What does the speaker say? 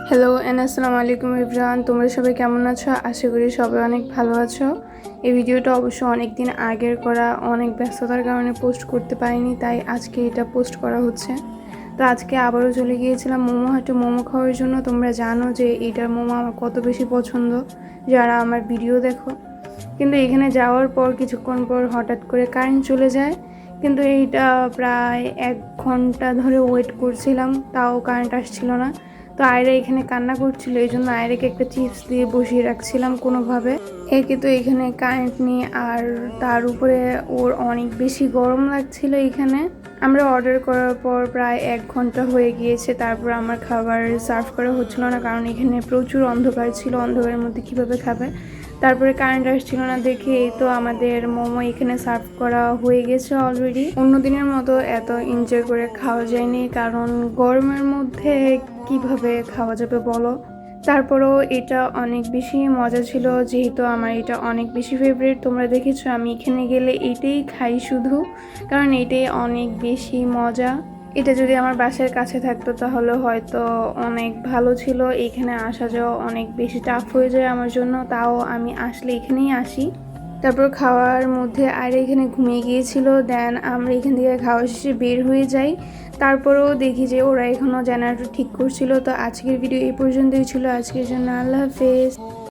Hello and আসসালামু আলাইকুম everyone, তোমরা সবাই কেমন আছো? আশা করি সবাই অনেক ভালো আছো। এই ভিডিওটা অবশ্য অনেক দিন আগের করা, অনেক ব্যস্ততার কারণে পোস্ট করতে পারিনি, তাই আজকে এটা পোস্ট করা হচ্ছে। তো আজকে আবারও চলে গিয়েছিলাম মোমো হাটে মোমো খাওয়ার জন্য। তোমরা জানো যে এইটার মোমো আমার কত বেশি পছন্দ, যারা আমার ভিডিও দেখো। কিন্তু এখানে যাওয়ার পর কিছুক্ষণ পর হঠাৎ করে কারেন্ট চলে যায়। কিন্তু এইটা প্রায় 1 ঘন্টা ধরে ওয়েট করছিলাম, তাও কারেন্ট আসছিল না। তো আয়রা এখানে কান্না করছিল, এই জন্য আয়রাকে একটা চিপস দিয়ে বসিয়ে রাখছিলাম কোনোভাবে। একে তো এখানে কারেন্ট নেই, আর তার উপরে ওর অনেক বেশি গরম লাগছিল এখানে। আমরা অর্ডার করার পর প্রায় 1 ঘন্টা হয়ে গিয়েছে, তারপর আমার খাবার সার্ভ করা হচ্ছিল না, কারণ এখানে প্রচুর অন্ধকার ছিল, অন্ধকারের মধ্যে কিভাবে খাবে। তারপরে কারেন্ট আসছিল না দেখে এই তো আমাদের মোমো এখানে সার্ভ করা হয়ে গেছে অলরেডি। অন্যদিনের মতো এত এনজয় করে খাওয়া যায়নি, কারণ গরমের মধ্যে কিভাবে খাওয়া যাবে বলো। তারপরেও এটা অনেক বেশি মজা ছিল, যেহেতু আমার এটা অনেক বেশি ফেভারিট। তোমরা দেখেছো আমি এখানে গেলে এটাই খাই শুধু, কারণ এটাই অনেক বেশি মজা। এটা যদি আমার বাসার কাছে থাকতো তাহলে হয়তো অনেক ভালো ছিল। এখানে আসা যাওয়া অনেক বেশি টাফ হয়ে যায় আমার জন্য, তাও আমি আসলে এখানেই আসি। তারপর খাওয়ার মধ্যে আর এখানে ঘুমিয়ে গিয়েছিল। দেন আমরা এখান থেকে খাওয়া শেষে বের হয়ে যাই। তারপরেও দেখি যে ওরা এখনও জেনারেটর ঠিক করছিল। তো আজকের ভিডিও এই পর্যন্তই ছিল। আজকের জন্য আল্লাহ হাফেজ।